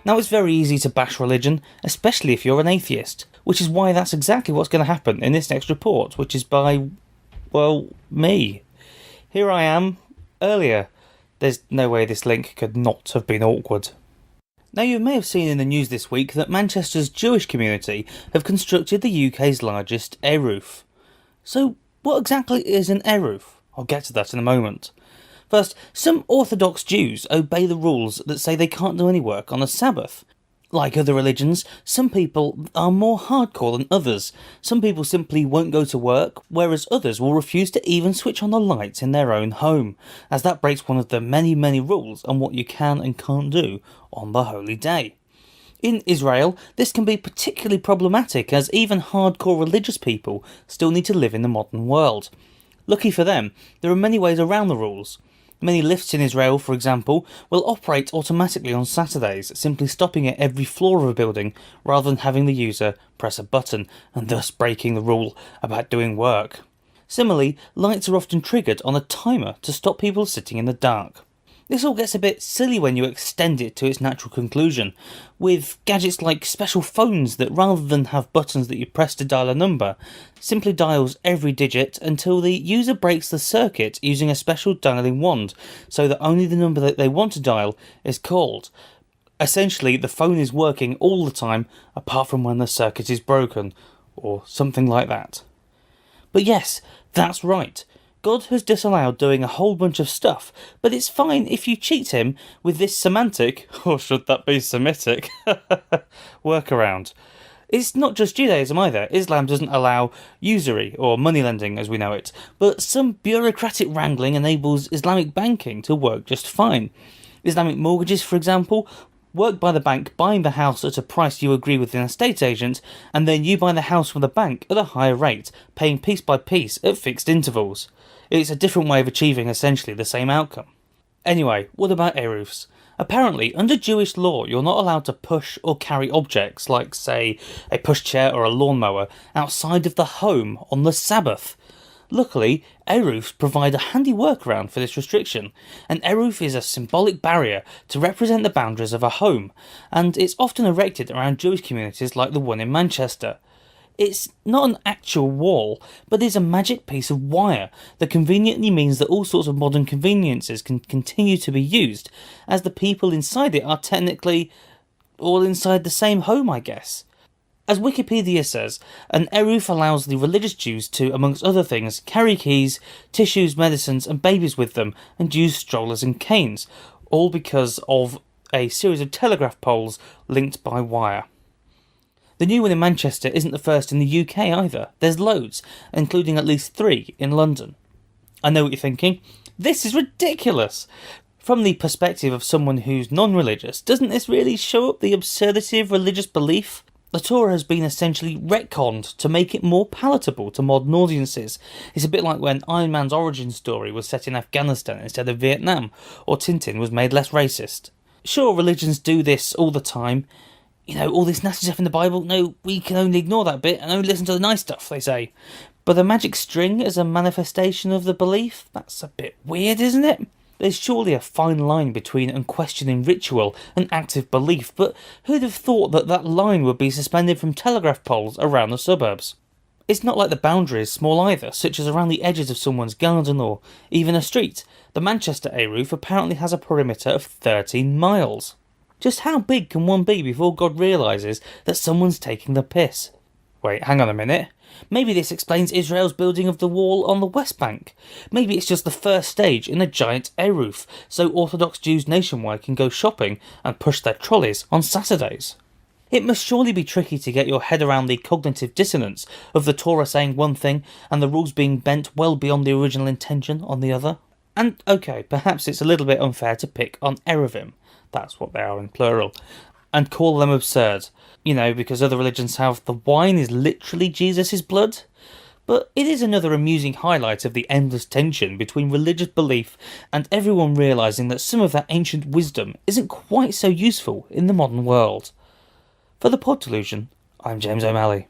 Now, it's very easy to bash religion, especially if you're an atheist, which is why that's exactly what's going to happen in this next report, which is by, well, me. Here I am, earlier. There's no way this link could not have been awkward. Now, you may have seen in the news this week that Manchester's Jewish community have constructed the UK's largest Eruv. So, what exactly is an Eruv? I'll get to that in a moment. First, some Orthodox Jews obey the rules that say they can't do any work on a Sabbath. Like other religions, some people are more hardcore than others. Some people simply won't go to work, whereas others will refuse to even switch on the lights in their own home, as that breaks one of the many rules on what you can and can't do on the holy day. In Israel, this can be particularly problematic, as even hardcore religious people still need to live in the modern world. Lucky for them, there are many ways around the rules. Many lifts in Israel, for example, will operate automatically on Saturdays, simply stopping at every floor of a building rather than having the user press a button and thus breaking the rule about doing work. Similarly, lights are often triggered on a timer to stop people sitting in the dark. This all gets a bit silly when you extend it to its natural conclusion, with gadgets like special phones that, rather than have buttons that you press to dial a number, simply dials every digit until the user breaks the circuit using a special dialing wand, so that only the number that they want to dial is called. Essentially, the phone is working all the time, apart from when the circuit is broken, or something like that. But yes, that's right. God has disallowed doing a whole bunch of stuff, but it's fine if you cheat him with this semantic, or should that be Semitic, workaround. It's not just Judaism either. Islam doesn't allow usury, or money lending as we know it, but some bureaucratic wrangling enables Islamic banking to work just fine. Islamic mortgages, for example, work by the bank buying the house at a price you agree with an estate agent, and then you buy the house from the bank at a higher rate, paying piece by piece at fixed intervals. It's a different way of achieving essentially the same outcome. Anyway, what about Eruvs? Apparently, under Jewish law, you're not allowed to push or carry objects like, say, a pushchair or a lawnmower outside of the home on the Sabbath. Luckily, Eruvs provide a handy workaround for this restriction. An Eruv is a symbolic barrier to represent the boundaries of a home, and it's often erected around Jewish communities like the one in Manchester. It's not an actual wall, but is a magic piece of wire that conveniently means that all sorts of modern conveniences can continue to be used, as the people inside it are technically all inside the same home, I guess. As Wikipedia says, an Eruv allows the religious Jews to, amongst other things, carry keys, tissues, medicines and babies with them, and use strollers and canes, all because of a series of telegraph poles linked by wire. The new one in Manchester isn't the first in the UK either. There's loads, including at least 3 in London. I know what you're thinking. This is ridiculous! From the perspective of someone who's non-religious, doesn't this really show up the absurdity of religious belief? The Torah has been essentially retconned to make it more palatable to modern audiences. It's a bit like when Iron Man's origin story was set in Afghanistan instead of Vietnam, or Tintin was made less racist. Sure, religions do this all the time. You know, all this nasty stuff in the Bible, no, we can only ignore that bit and only listen to the nice stuff, they say. But the magic string as a manifestation of the belief? That's a bit weird, isn't it? There's surely a fine line between unquestioning ritual and active belief, but who'd have thought that that line would be suspended from telegraph poles around the suburbs? It's not like the boundary is small either, such as around the edges of someone's garden or even a street. The Manchester Eruv apparently has a perimeter of 13 miles. Just how big can one be before God realises that someone's taking the piss? Wait, hang on a minute. Maybe this explains Israel's building of the wall on the West Bank. Maybe it's just the first stage in a giant Eruv, so Orthodox Jews nationwide can go shopping and push their trolleys on Saturdays. It must surely be tricky to get your head around the cognitive dissonance of the Torah saying one thing and the rules being bent well beyond the original intention on the other. And okay, perhaps it's a little bit unfair to pick on Eruvim, that's what they are in plural, and call them absurd, you know, because other religions have the wine is literally Jesus' blood. But it is another amusing highlight of the endless tension between religious belief and everyone realising that some of that ancient wisdom isn't quite so useful in the modern world. For the Pod Delusion, I'm James O'Malley.